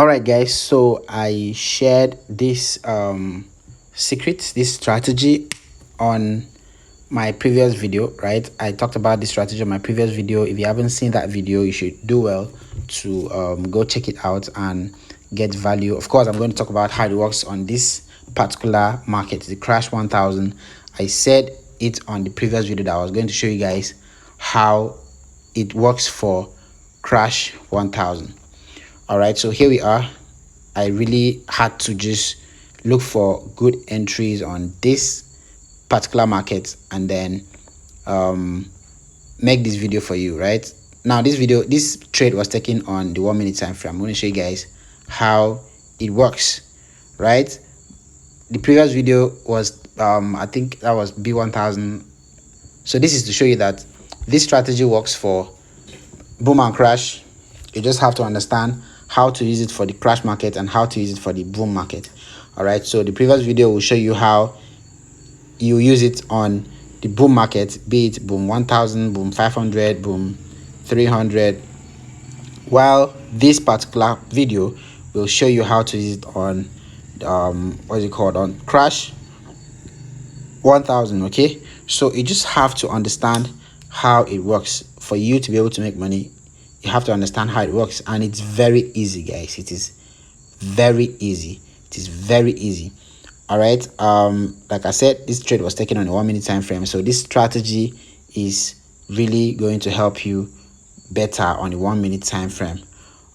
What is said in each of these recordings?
All right, guys, so I shared this secret, this strategy on my previous video, right? I talked about this strategy on my previous video. If you haven't seen that video, you should do well to go check it out and get value. Of course, I'm going to talk about how it works on this particular market, the crash 1000. I said it on the previous video that I was going to show you guys how it works for crash 1000. All right, so here we are. I really had to just look for good entries on this particular market and then make this video for you. Right now, this trade was taken on the 1 minute time frame. I'm going to show you guys how it works. Right, the previous video was I think that was B1000. So this is to show you that this strategy works for boom and crash. You just have to understand how to use it for the crash market and how to use it for the boom market. All right, so the previous video will show you how you use it on the boom market, be it boom 1000, boom 500, boom 300, while this particular video will show you how to use it on what's it called, on crash 1000. Okay, so you just have to understand how it works for you to be able to make money. You have to understand how it works, and it's very easy, guys. It is very easy. It is very easy. All right, like I said, this trade was taken on a 1 minute time frame, so this strategy is really going to help you better on the 1 minute time frame.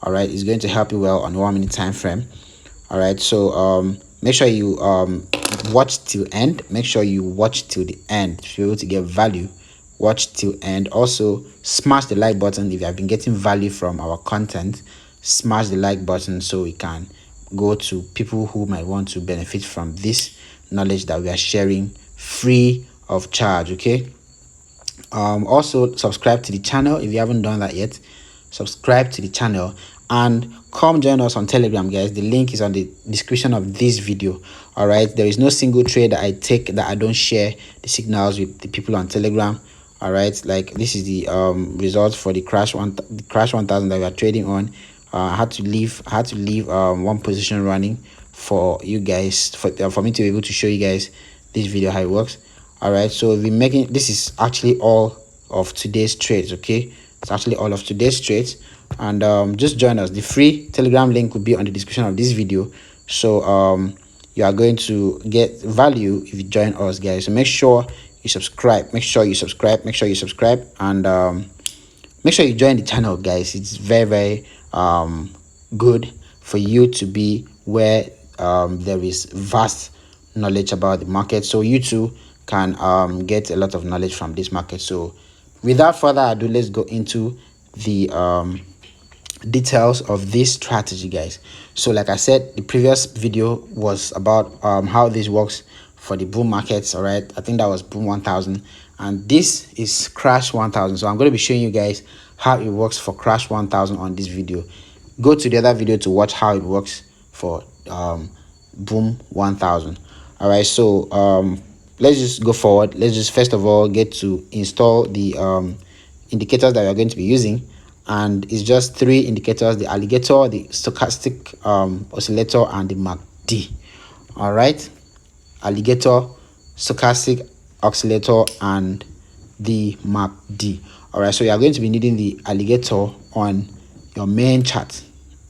All right, it's going to help you well on the 1 minute time frame. All right, so make sure you watch till end. Make sure you watch till the end to be able to get value. Watch till end. Also, smash the like button if you have been getting value from our content. Smash the like button so we can go to people who might want to benefit from this knowledge that we are sharing free of charge. Okay, also subscribe to the channel if you haven't done that yet. Subscribe to the channel and come join us on Telegram, guys. The link is on the description of this video. All right, there is no single trade that I take that I don't share the signals with the people on Telegram. All right, like this is the results for the crash 1000 that we are trading on. I had to leave one position running for you guys, for me to be able to show you guys this video how it works. All right, so we're making, this is actually all of today's trades. Okay, it's actually all of today's trades, and just join us. The free Telegram link will be on the description of this video, so you are going to get value if you join us, guys. So make sure you subscribe, make sure you subscribe, and make sure you join the channel, guys. It's very good for you to be where there is vast knowledge about the market, so you too can get a lot of knowledge from this market. So without further ado, let's go into the details of this strategy, guys. So like I said, the previous video was about how this works for the boom markets. All right, I think that was boom 1000, and this is crash 1000. So I'm going to be showing you guys how it works for crash 1000 on this video. Go to the other video to watch how it works for boom 1000. All right, so let's just go forward. Let's just first of all get to install the indicators that we are going to be using, and it's just 3 indicators: the alligator, the stochastic oscillator, and the MACD. All right, alligator, stochastic oscillator, and the MACD. All right, so you are going to be needing the alligator on your main chart.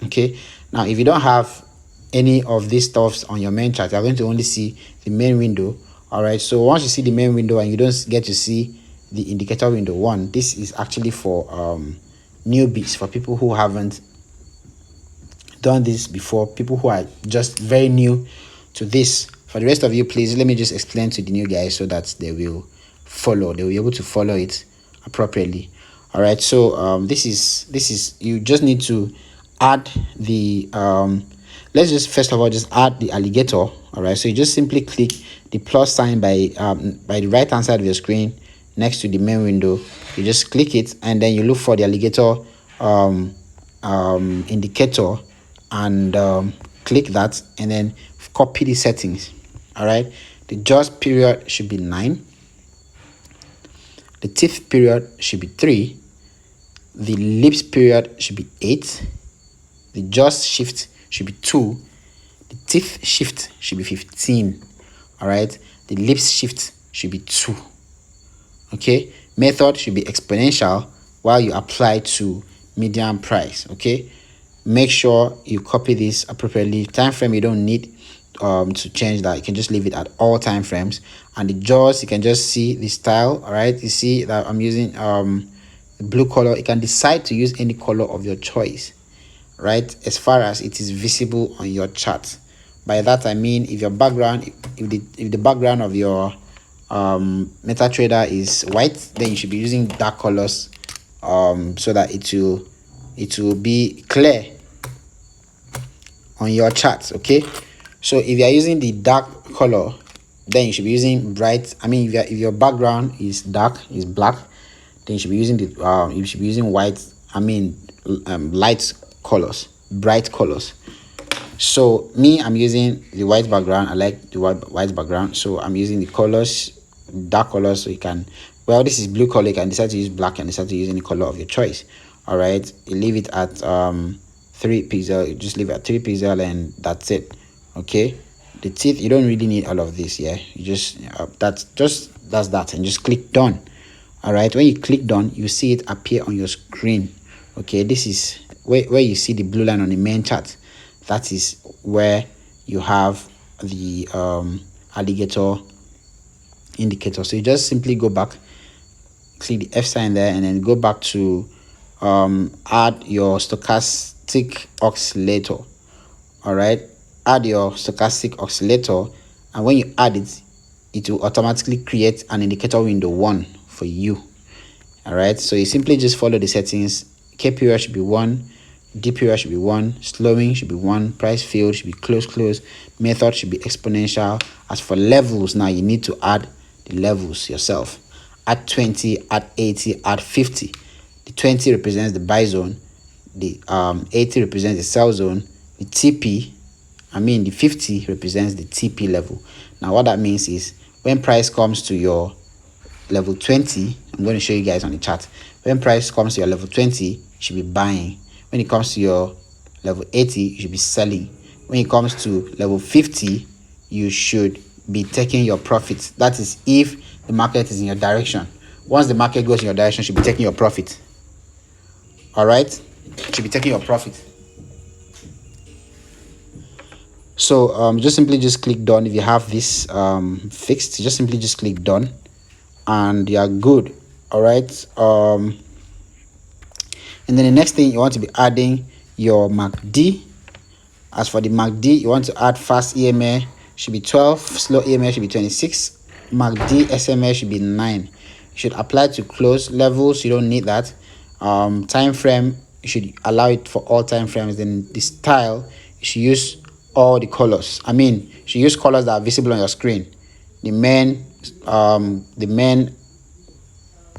Okay, now if you don't have any of these stuffs on your main chart, you're going to only see the main window. All right, so once you see the main window and you don't get to see the indicator window 1, this is actually for newbies, for people who haven't done this before, people who are just very new to this. For the rest of you, please let me just explain to the new guys so that they will be able to follow it appropriately. All right, so this is you just need to add the let's just first of all just add the alligator. All right, so you just simply click the plus sign by the right hand side of your screen next to the main window. You just click it, and then you look for the alligator indicator, and click that, and then copy the settings. All right, the just period should be 9, the teeth period should be 3, the lips period should be 8, the just shift should be 2. The teeth shift should be 15. All right, the lips shift should be 2. Okay, method should be exponential while you apply to median price. Okay, make sure you copy this appropriately. Time frame you don't need to change that. You can just leave it at all time frames. And the jaws, you can just see the style. All right, you see that I'm using the blue color. You can decide to use any color of your choice, right, as far as it is visible on your chart. By that I mean, if your background, if the background of your MetaTrader is white, then you should be using dark colors so that it will be clear on your charts. Okay, so if you are using the dark color, then you should be using bright. I mean, if your background is dark, is black, then you should be using the you should be using white. I mean, light colors, bright colors. So me, I'm using the white background. I like the white background, so I'm using the colors, dark colors. So you can, well, this is blue color. You can decide to use black and decide to use any color of your choice. All right, you leave it at 3 pixel. You just leave it at 3 pixel and that's it. Okay, the teeth, you don't really need all of this. Yeah, you just that's that, and just click done. All right, when you click done, you see it appear on your screen. Okay, this is where you see the blue line on the main chart. That is where you have the alligator indicator. So you just simply go back, click the F sign there, and then go back to add your stochastic oscillator. All right, add your stochastic oscillator, and when you add it, it will automatically create an indicator window 1 for you. All right, so you simply just follow the settings. K period should be 1, D period should be 1, slowing should be 1, price field should be close, method should be exponential. As for levels, now you need to add the levels yourself. Add 20, add 80, add 50. The 20 represents the buy zone, the 80 represents the sell zone, the TP, the 50 represents the TP level. Now what that means is, when price comes to your level 20, I'm going to show you guys on the chart. When price comes to your level 20, you should be buying. When it comes to your level 80, you should be selling. When it comes to level 50, you should be taking your profits. That is if the market is in your direction. Once the market goes in your direction, you should be taking your profit. All right, you should be taking your profit. So just simply click done. If you have this fixed, just simply click done, and you are good. All right. And then the next thing, you want to be adding your MACD. As for the MACD, you want to add fast EMA should be 12, slow EMA should be 26, MACD SMA should be 9. You should apply to close levels. You don't need that. Time frame, you should allow it for all time frames. Then the style, you should use all the colors. You should use colors that are visible on your screen. The main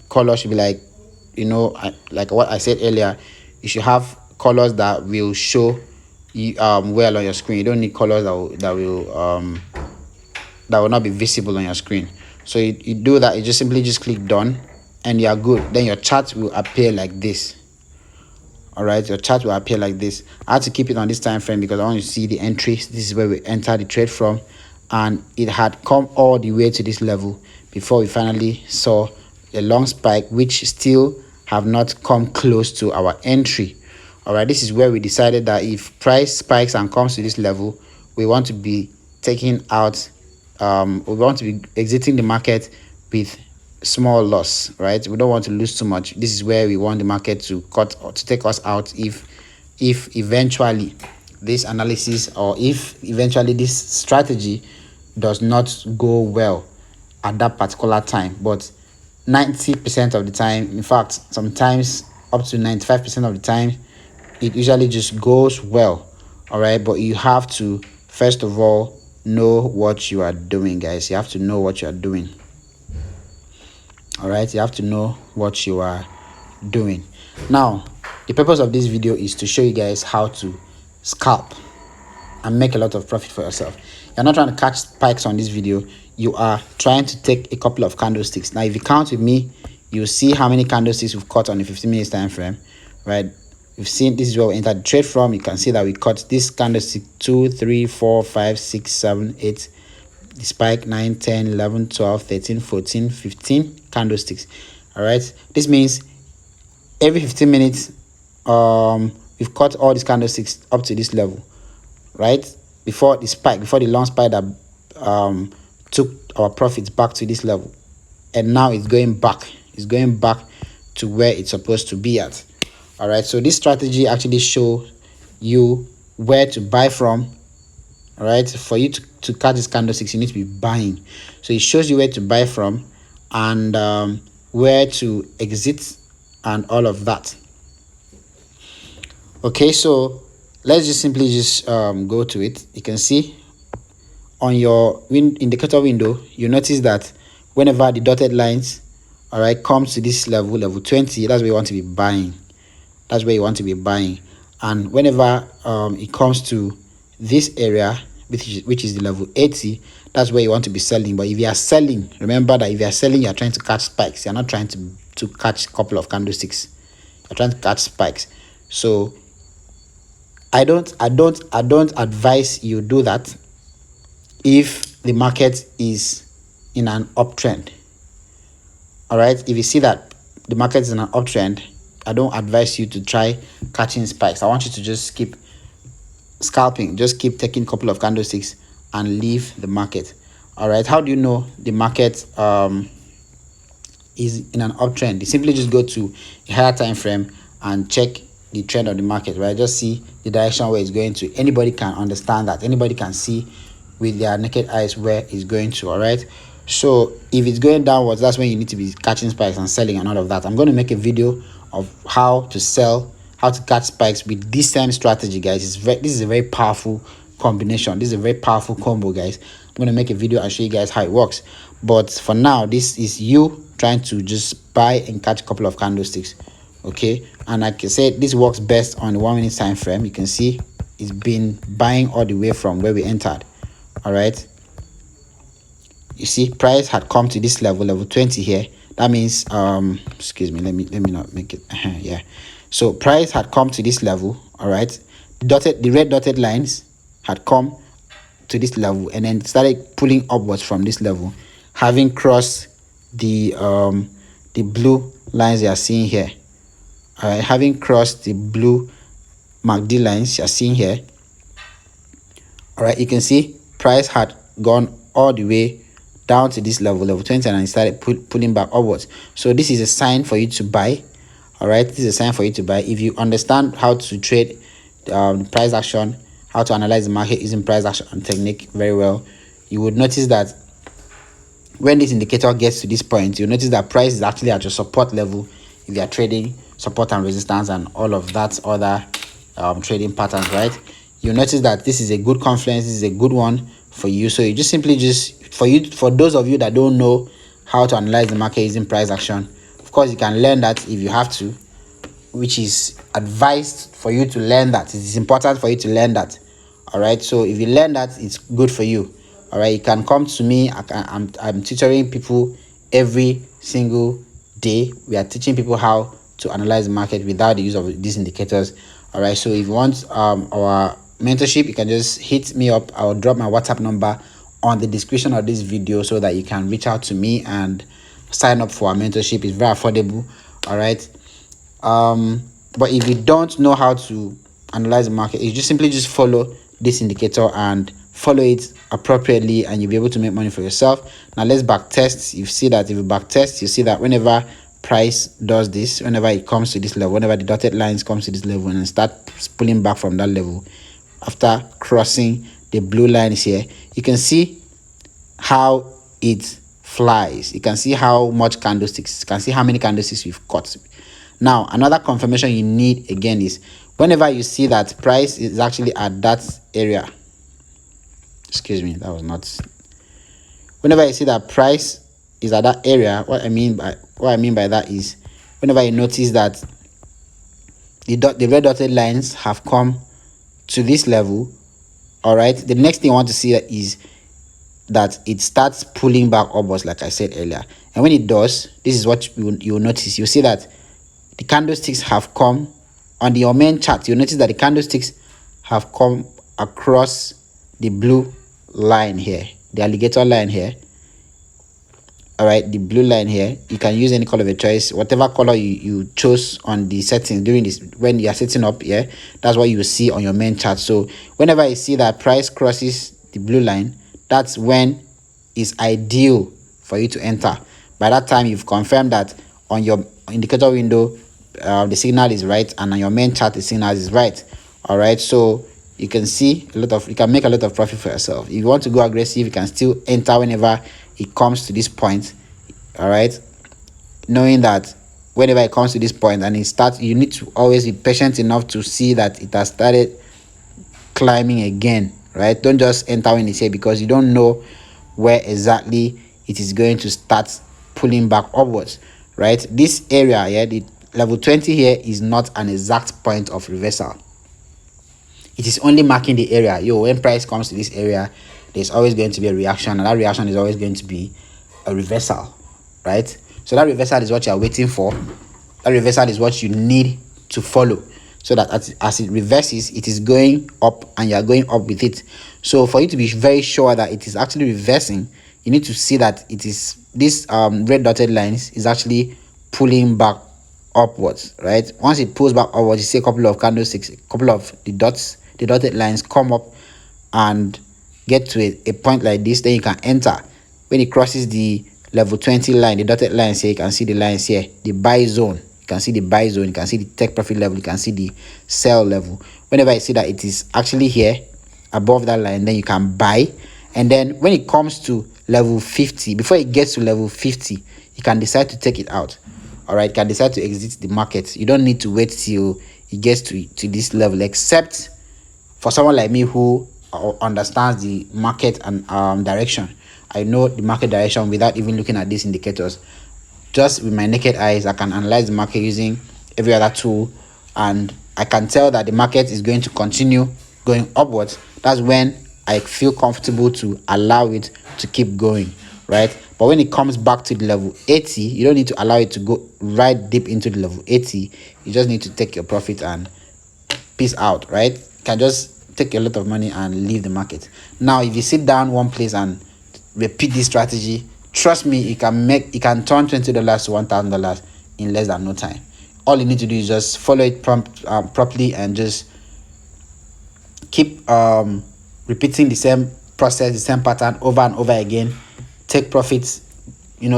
color should be like, like what I said earlier. You should have colors that will show you well on your screen. You don't need colors that will not be visible on your screen. So you do that. You just simply click done, and you are good. Then your chart will appear like this. All right, your chart will appear like this. I had to keep it on this time frame because I want to see the entries. This is where we enter the trade from, and it had come all the way to this level before we finally saw a long spike, which still have not come close to our entry. All right, this is where we decided that if price spikes and comes to this level, we want to be taking out we want to be exiting the market with small loss, right? We don't want to lose too much. This is where we want the market to cut or to take us out if eventually this analysis, or if eventually this strategy does not go well at that particular time. But 90% of the time, in fact sometimes up to 95% of the time, it usually just goes well. All right, but you have to first of all know what you are doing, guys. You have to know what you are doing. All right, you have to know what you are doing. Now the purpose of this video is to show you guys how to scalp and make a lot of profit for yourself. You're not trying to catch spikes on this video. You are trying to take a couple of candlesticks. Now if you count with me, you'll see how many candlesticks we've caught on the 15 minutes time frame, right? we've seen this is where we entered the trade from. You can see that we cut this candlestick 2, 3, 4, 5, 6, 7, 8, the spike 9, 10, 11, 12, 13, 14, 15 candlesticks. All right, this means every 15 minutes we've cut all these candlesticks up to this level, right? Before the spike, before the long spike that took our profits back to this level, and now it's going back to where it's supposed to be at. All right, so this strategy actually shows you where to buy from. All right, for you to catch these candlesticks, you need to be buying. So it shows you where to buy from and where to exit and all of that. Okay, so let's just simply go to it. You can see on your indicator window, you notice that whenever the dotted lines, all right, comes to this level 20, that's where you want to be buying. That's where you want to be buying. And whenever it comes to this area, which is the level 80, that's where you want to be selling. But if you are selling, remember that if you are selling, you are trying to catch spikes. You're not trying to catch a couple of candlesticks. You're trying to catch spikes. So I don't advise you do that if the market is in an uptrend. All right, if you see that the market is in an uptrend, I don't advise you to try catching spikes. I want you to just keep scalping, just keep taking a couple of candlesticks and leave the market. All right, how do you know the market is in an uptrend? You simply just go to a higher time frame and check the trend of the market, right? Just see the direction where it's going to. Anybody can understand that. Anybody can see with their naked eyes where it's going to. All right, so if it's going downwards, that's when you need to be catching spikes and selling and all of that. I'm going to make a video of how to sell, how to catch spikes with this same strategy, guys. This is a very powerful combination. This is a very powerful combo, guys. I'm going to make a video and show you guys how it works. But for now, this is you trying to just buy and catch a couple of candlesticks. Okay, and like I said, this works best on the 1 minute time frame. You can see it's been buying all the way from where we entered. All right, you see price had come to this level 20 here. That means excuse me, let me not make it yeah, so price had come to this level. All right, the red dotted lines had come to this level and then started pulling upwards from this level, having crossed the blue lines you are seeing here. All right, having crossed the blue MACD lines you are seeing here. All right, you can see price had gone all the way down to this level 20, and it started pulling back upwards. So this is a sign for you to buy. All right, this is a sign for you to buy. If you understand how to trade the price action, how to analyze the market using price action technique very well, you would notice that when this indicator gets to this point, you'll notice that price is actually at your support level if you are trading support and resistance and all of that other trading patterns, right? You'll notice that this is a good confluence. This is a good one for you. So you just simply for those of you that don't know how to analyze the market using price action, of course you can learn that if you have to, which is advised for you to learn that. It is important for you to learn that. All right, so if you learn that, it's good for you. All right, you can come to me. I'm tutoring people every single day. We are teaching people how to analyze the market without the use of these indicators. All right, so if you want our mentorship, you can just hit me up. I'll drop my WhatsApp number on the description of this video so that you can reach out to me and sign up for our mentorship. It's very affordable. All right, but if you don't know how to analyze the market, you just simply follow this indicator and follow it appropriately, and you'll be able to make money for yourself. Now let's back test. You see that if you back test, you see that whenever price does this, whenever it comes to this level, whenever the dotted lines comes to this level and start pulling back from that level after crossing the blue lines here, you can see how it flies. You can see how much candlesticks, you can see how many candlesticks we've cut. Now another confirmation you need again is whenever you see that price is actually at that area, excuse me, that was not, whenever you see that price is at that area, what I mean by that is whenever you notice that the red dotted lines have come to this level, all right, the next thing I want to see is that it starts pulling back upwards, like I said earlier. And when it does, this is what you will notice. You'll see that the candlesticks have come on your main chart, you'll notice that the candlesticks have come across the blue line here, the alligator line here. All right, the blue line here. You can use any color of your choice, whatever color you chose on the settings during this, when you are setting up here. That's what you will see on your main chart. So whenever you see that price crosses the blue line, that's when it's ideal for you to enter. By that time, you've confirmed that on your indicator window the signal is right, and on your main chart the signal is right. All right, so you can see you can make a lot of profit for yourself. If you want to go aggressive, you can still enter whenever it comes to this point. All right, knowing that whenever it comes to this point and it starts, you need to always be patient enough to see that it has started climbing again. Right, don't just enter when it's here, because you don't know where exactly it is going to start pulling back upwards. Right, this area here, the level 20 here, is not an exact point of reversal. It is only marking the area. When price comes to this area, there's always going to be a reaction, and that reaction is always going to be a reversal. Right, so that reversal is what you are waiting for. That reversal is what you need to follow, so that as it reverses, it is going up and you are going up with it. So for you to be very sure that it is actually reversing, you need to see that it is this red dotted lines is actually pulling back upwards. Right, once it pulls back upwards, you see a couple of candlesticks, a couple of the dotted lines come up and get to a point like this, then you can enter. When it crosses the level 20 line, the dotted lines here, you can see the lines here, the buy zone. You can see the buy zone, you can see the take profit level, you can see the sell level. Whenever you see that it is actually here above that line, then you can buy. And then when it comes to level 50, before it gets to level 50, you can decide to take it out. All right, you can decide to exit the market. You don't need to wait till it gets to this level, except for someone like me who understands the market and direction. I know the market direction without even looking at these indicators. Just with my naked eyes, I can analyze the market using every other tool, and I can tell that the market is going to continue going upwards. That's when I feel comfortable to allow it to keep going. Right, but when it comes back to the level 80, you don't need to allow it to go right deep into the level 80. You just need to take your profit and peace out. Right, you can just take a lot of money and leave the market. Now if you sit down one place and repeat this strategy, trust me, you can turn $20 to $1,000 in less than no time. All you need to do is just follow it properly, and just keep repeating the same process, the same pattern over and over again. Take profits,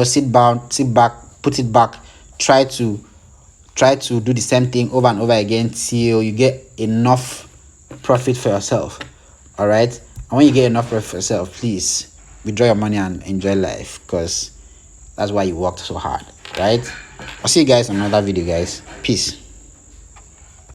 sit back, put it back, try to do the same thing over and over again till you get enough profit for yourself. All right, and when you get enough profit for yourself, please withdraw your money and enjoy life, because that's why you worked so hard. Right, I'll see you guys in another video, guys. Peace.